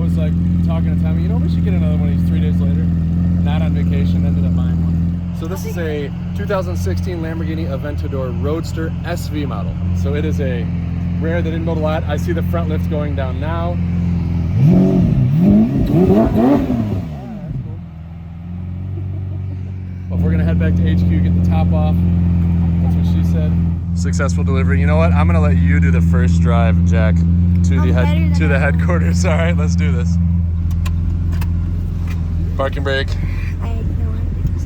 was like talking to Tommy, you know, we should get another one of these 3 days later. Not on vacation, ended up buying one. So this is a 2016 Lamborghini Aventador Roadster SV model. So it is a rare, they didn't build a lot. I see the front lift going down now. Well, if we're gonna head back to HQ, get the top off. That's what she said. Successful delivery. You know what? I'm gonna let you do the first drive, Jack, to the headquarters. All right, let's do this. Parking brake.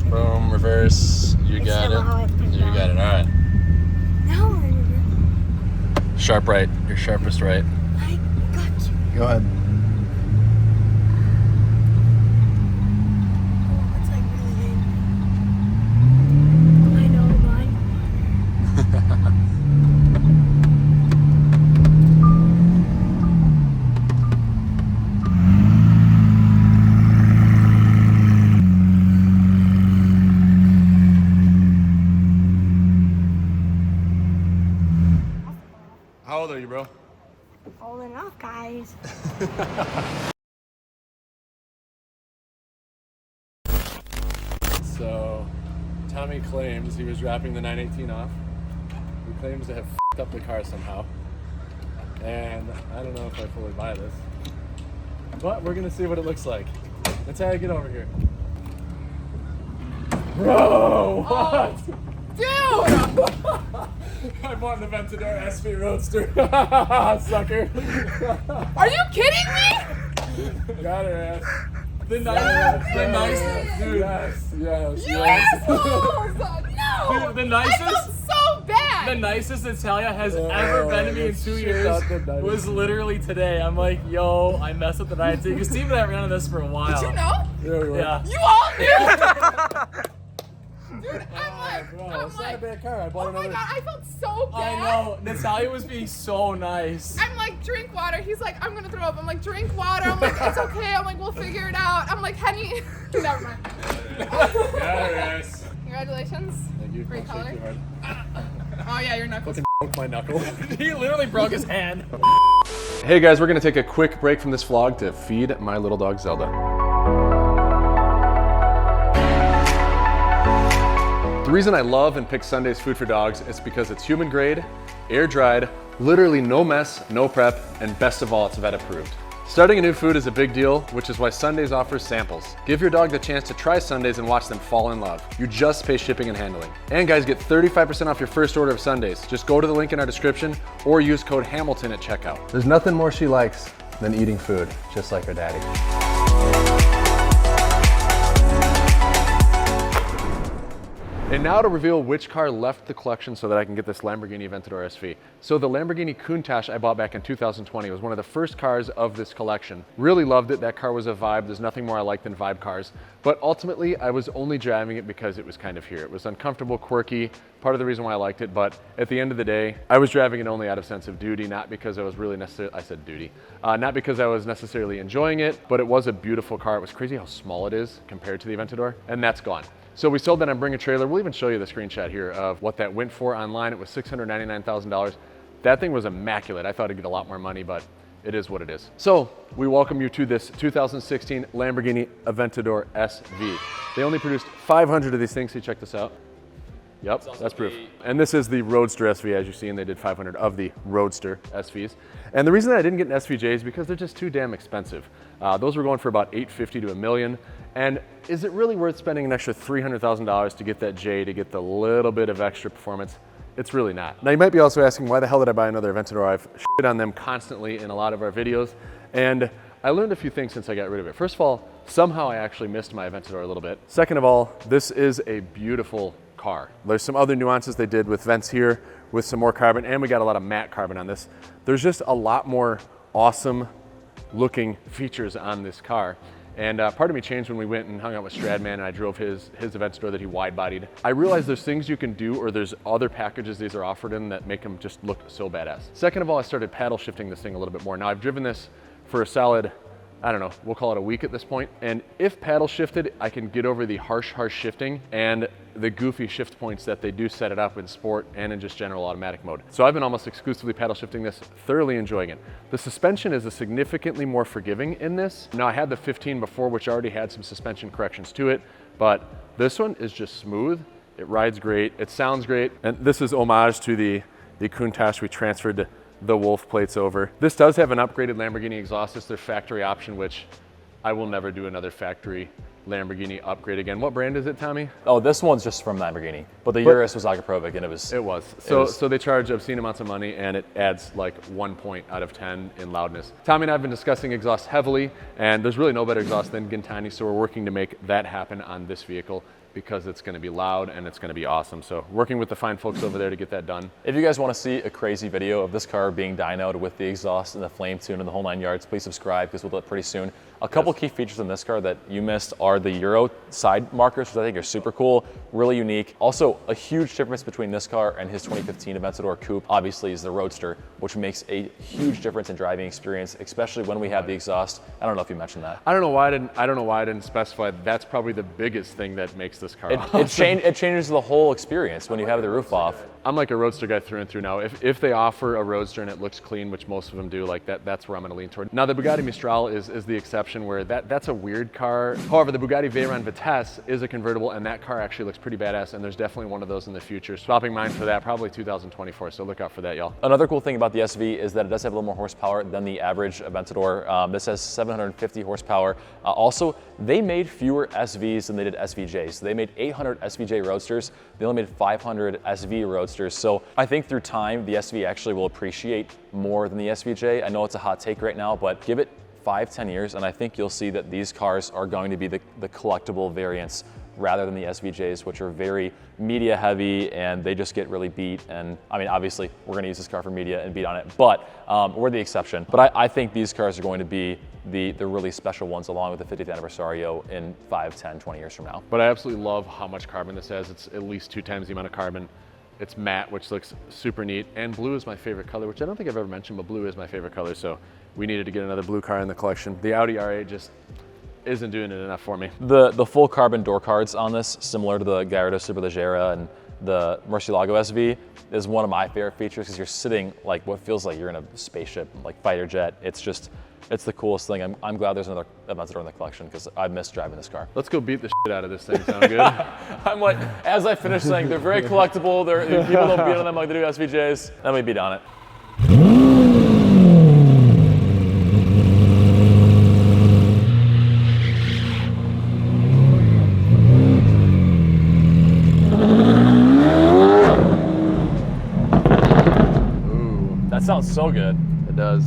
Boom, reverse. You got it. You got it. All right. No. Sharp right. Your sharpest right. I got you. Go ahead. Oh, it's like really lame. I know mine. How old are you, bro? Old enough, guys. So, Tommy claims he was wrapping the 918 off. He claims to have f***ed up the car somehow. And I don't know if I fully buy this. But we're gonna see what it looks like. Natalia, get over here. Bro, what? Dude! I bought an Aventador SV Roadster. Sucker. Are you kidding me? Got her ass. The nicest, dude. Yes, yes, You yes. assholes! No! Dude, the I nicest- felt so bad. The nicest Natalia has ever been to me in 2 years was literally today. I'm like, yo, I messed up the night. You can see that ran on this for a while. Did you know? Yeah, we were. Yeah. You all knew. Dude, Bro, I'm it's not a like, bad car. I bought oh my another. god, I felt so I bad. know. Natalia was being so nice. I'm like, drink water. He's like, I'm gonna throw up. I'm like, drink water. I'm like, it's okay. I'm like, we'll figure it out. I'm like, Henny. Never mind. Got her ass. Congratulations. Thank you. Great Don't shake color. too hard. Oh yeah, your knuckles. Broke my knuckle. He literally broke his hand. Hey guys, we're gonna take a quick break from this vlog to feed my little dog Zelda. The reason I love and pick Sunday's food for dogs is because it's human grade, air dried, literally no mess, no prep, and best of all, it's vet approved. Starting a new food is a big deal, which is why Sundays offers samples. Give your dog the chance to try Sundays and watch them fall in love. You just pay shipping and handling. And guys, get 35% off your first order of Sundays. Just go to the link in our description or use code Hamilton at checkout. There's nothing more she likes than eating food, just like her daddy. And now to reveal which car left the collection so that I can get this Lamborghini Aventador SV. So the Lamborghini Countach I bought back in 2020 was one of the first cars of this collection. Really loved it. That car was a vibe. There's nothing more I like than vibe cars. But ultimately, I was only driving it because it was kind of here. It was uncomfortable, quirky, part of the reason why I liked it. But at the end of the day, I was driving it only out of sense of duty, not because I was really necessarily, I said duty, not because I was necessarily enjoying it, but it was a beautiful car. It was crazy how small it is compared to the Aventador, and that's gone. So we sold that on Bring a Trailer. We'll even show you the screenshot here of what that went for online. It was $699,000. That thing was immaculate. I thought it'd get a lot more money, but it is what it is. So we welcome you to this 2016 Lamborghini Aventador SV. They only produced 500 of these things, so check this out. Yep, that's proof. And this is the Roadster SV, as you see, and they did 500 of the Roadster SVs. And the reason that I didn't get an SVJ is because they're just too damn expensive. Those were going for about $850 to $1 million. And is it really worth spending an extra $300,000 to get that J, to get the little bit of extra performance? It's really not. Now you might be also asking, why the hell did I buy another Aventador? I've shit on them constantly in a lot of our videos. And I learned a few things since I got rid of it. First of all, somehow I actually missed my Aventador a little bit. Second of all, this is a beautiful car. There's some other nuances they did with vents here, with some more carbon, and we got a lot of matte carbon on this. There's just a lot more awesome looking features on this car. And part of me changed when we went and hung out with Stradman and I drove his Aventador that he wide-bodied. I realized there's things you can do, or there's other packages these are offered in that make them just look so badass. Second of all, I started paddle shifting this thing a little bit more. Now I've driven this for a solid I don't know, we'll call it a week at this point. And if paddle shifted, I can get over the harsh shifting and the goofy shift points that they do set it up in sport and in just general automatic mode. So I've been almost exclusively paddle shifting this, thoroughly enjoying it. The suspension is significantly more forgiving in this. Now I had the 15 before, which already had some suspension corrections to it, but this one is just smooth. It rides great, it sounds great. And this is homage to the Countach we transferred the Wolf plates over. This does have an upgraded Lamborghini exhaust. It's their factory option, which I will never do another factory Lamborghini upgrade again. What brand is it, Tommy? Oh, this one's just from Lamborghini, but the Urus was Agaprovic, and it was. So they charge obscene amounts of money, and it adds like 1 point out of 10 in loudness. Tommy and I have been discussing exhaust heavily, and there's really no better exhaust than Gintani, so we're working to make that happen on this vehicle, because it's going to be loud and it's going to be awesome. So working with the fine folks over there to get that done. If you guys want to see a crazy video of this car being dynoed with the exhaust and the flame tune and the whole 9 yards, please subscribe, because we'll do it pretty soon. A couple key features in this car that you missed are the Euro side markers, which I think are super cool, really unique. Also, a huge difference between this car and his 2015 Aventador Coupe, obviously, is the Roadster, which makes a huge difference in driving experience, especially when we have the exhaust. I don't know if you mentioned that. I don't know why I didn't specify. That's probably the biggest thing that makes this car awesome. It changes the whole experience when you have the roof off. I'm like a Roadster guy through and through now. If they offer a Roadster and it looks clean, which most of them do, like that's where I'm gonna lean toward. Now the Bugatti Mistral is the exception, where that's a weird car. However, the Bugatti Veyron Vitesse is a convertible, and that car actually looks pretty badass, and there's definitely one of those in the future. Swapping mine for that, probably 2024, so look out for that, y'all. Another cool thing about the SV is that it does have a little more horsepower than the average Aventador. This has 750 horsepower. Also, they made fewer SVs than they did SVJs. So they made 800 SVJ Roadsters. They only made 500 SV Roadsters. So I think through time, the SV actually will appreciate more than the SVJ. I know it's a hot take right now, but give it 5-10 years, and I think you'll see that these cars are going to be the collectible variants rather than the SVJs, which are very media heavy and they just get really beat. And I mean, obviously we're gonna use this car for media and beat on it, but we're the exception. But I think these cars are going to be the really special ones, along with the 50th Anniversario in 5, 10, 20 years from now. But I absolutely love how much carbon this has. It's at least 2 times the amount of carbon. It's matte, which looks super neat. And blue is my favorite color, which I don't think I've ever mentioned, but blue is my favorite color. So we needed to get another blue car in the collection. The Audi R8 just isn't doing it enough for me. The full carbon door cards on this, similar to the Gallardo Superleggera and the Murcielago SV, is one of my favorite features, because you're sitting like what feels like you're in a spaceship, like fighter jet. It's the coolest thing. I'm glad there's another Aventador in the collection, because I miss driving this car. Let's go beat the shit out of this thing. Sound good? I'm like, as I finish saying, they're very collectible. People don't beat on them like they do SVJs. Then we beat on it. Ooh, That sounds so good. it does.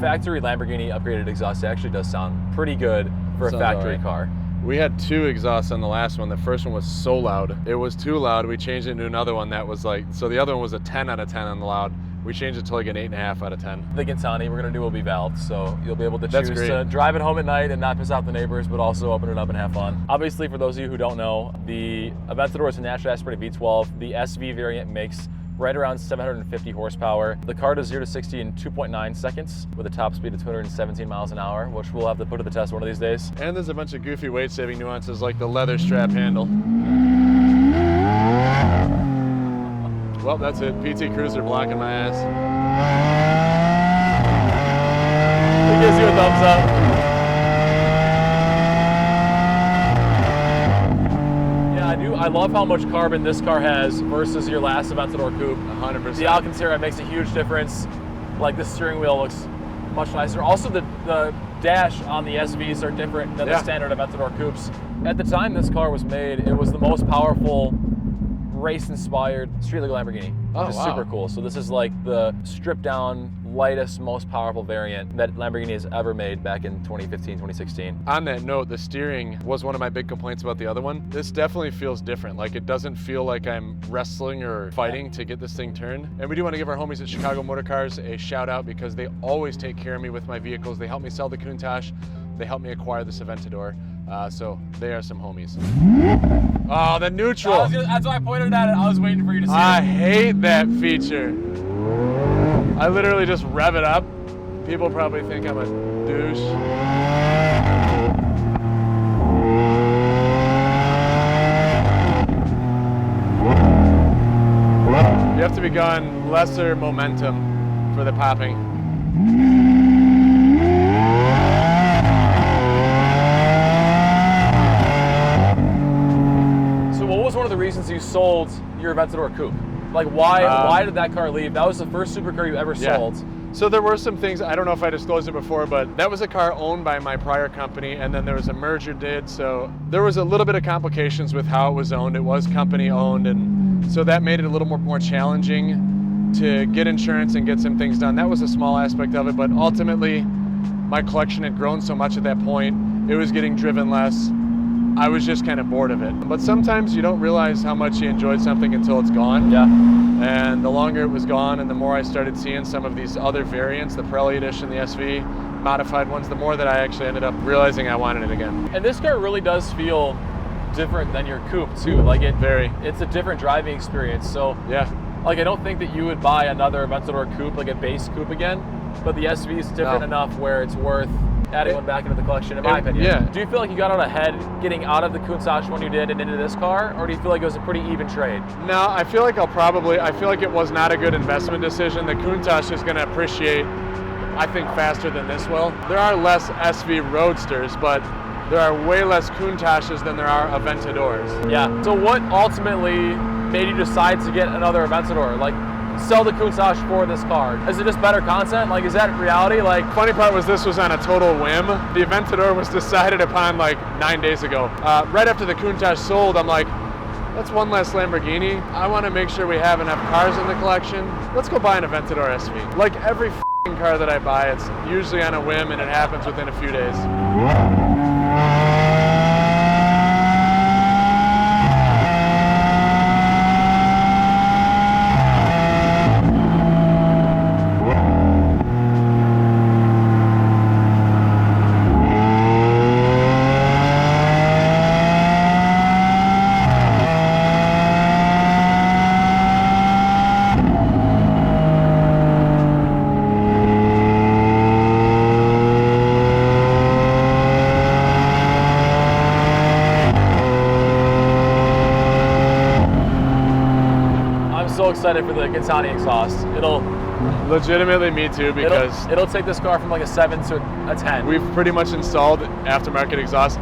Factory Lamborghini upgraded exhaust actually does sound pretty good for a Sounds factory alright. car. We had 2 exhausts on the last one. The first one was so loud. It was too loud. We changed it into another one that was like, so the other one was a 10 out of 10 on the loud. We changed it to like an 8.5 out of 10. The Gintani we're gonna do will be valved, so you'll be able to That's choose great. to drive it home at night and not piss off the neighbors, but also open it up and have fun. Obviously, for those of you who don't know, the Aventador is a naturally aspirated V12. The SV variant makes right around 750 horsepower. The car does 0 to 60 in 2.9 seconds with a top speed of 217 miles an hour, which we'll have to put to the test one of these days. And there's a bunch of goofy weight-saving nuances, like the leather strap handle. Well, that's it. PT Cruiser blocking my ass. It gives you a thumbs up. I love how much carbon this car has versus your last Aventador Coupe. 100%. The Alcantara makes a huge difference. Like, the steering wheel looks much nicer. Also, the dash on the SVs are different than the standard Aventador Coupes. At the time this car was made, it was the most powerful race-inspired street legal Lamborghini, which is super cool. So this is like the stripped-down, lightest, most powerful variant that Lamborghini has ever made back in 2015, 2016. On that note, the steering was one of my big complaints about the other one. This definitely feels different. Like, it doesn't feel like I'm wrestling or fighting to get this thing turned. And we do want to give our homies at Chicago Motor Cars a shout out, because they always take care of me with my vehicles. They help me sell the Countach. They helped me acquire this Aventador. So they are some homies. Oh, the neutral. That's why I pointed at it. I was waiting for you to see I it. hate that feature. I literally just rev it up. People probably think I'm a douche. You have to be going lesser momentum for the popping. So what was one of the reasons you sold your Aventador Coupe? Like why did that car leave? That was the first supercar you ever sold. So there were some things, I don't know if I disclosed it before, but that was a car owned by my prior company, and then there was a merger did, so there was a little bit of complications with how it was owned. It was company owned, and so that made it a little more challenging to get insurance and get some things done. That was a small aspect of it, but ultimately my collection had grown so much at that point, it was getting driven less. I was just kind of bored of it. But sometimes you don't realize how much you enjoyed something until it's gone. Yeah. And the longer it was gone and the more I started seeing some of these other variants, the Pirelli Edition, the SV, modified ones, the more that I actually ended up realizing I wanted it again. And this car really does feel different than your coupe too. Like it's a different driving experience. So yeah. Like I don't think that you would buy another Aventador coupe, like a base coupe again, but the SV is different enough where it's worth adding one back into the collection, in my opinion. Yeah. Do you feel like you got out ahead getting out of the Countach when you did and into this car, or do you feel like it was a pretty even trade? No, I feel like I feel like it was not a good investment decision. The Countach is going to appreciate, I think, faster than this will. There are less SV Roadsters, but there are way less Countaches than there are Aventadors. Yeah. So what ultimately made you decide to get another Aventador? Like, sell the Countach for this car? Is it just better content? Like, is that reality? Like, funny part was this was on a total whim. The Aventador was decided upon like 9 days ago. Right after the Countach sold, I'm like, that's one less Lamborghini. I want to make sure we have enough cars in the collection. Let's go buy an Aventador SV. Like every car that I buy, it's usually on a whim and it happens within a few days. excited for the Gauthier exhaust. It'll legitimately me too, because it'll take this car from like a 7 to a 10. We've pretty much installed aftermarket exhaust.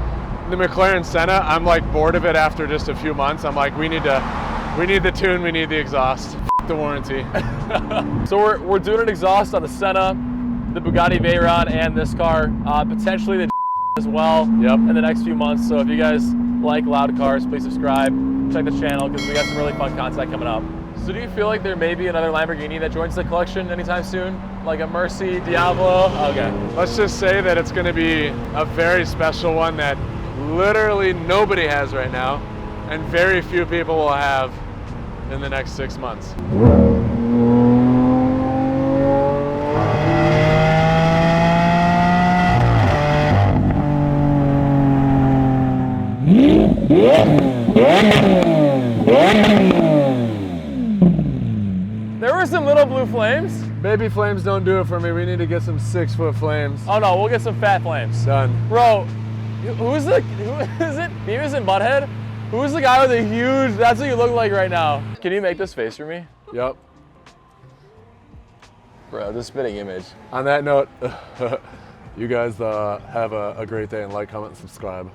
The McLaren Senna, I'm like bored of it after just a few months. I'm like, we need the tune, we need the exhaust. F the warranty. So we're doing an exhaust on the Senna, the Bugatti Veyron, and this car, potentially the as well in the next few months. So if you guys like loud cars, please subscribe, check the channel, because we got some really fun content coming up. So do you feel like there may be another Lamborghini that joins the collection anytime soon? Like a Mercy, Diablo? Okay. Let's just say that it's going to be a very special one that literally nobody has right now, and very few people will have in the next 6 months. There were some little blue flames. Baby flames don't do it for me. We need to get some 6-foot flames. Oh no, we'll get some fat flames. Done. Bro, who is it? Beavis and Butthead? Who's the guy with the huge, that's what you look like right now. Can you make this face for me? Yep. Bro, the spitting image. On that note, you guys have a great day, and like, comment, and subscribe.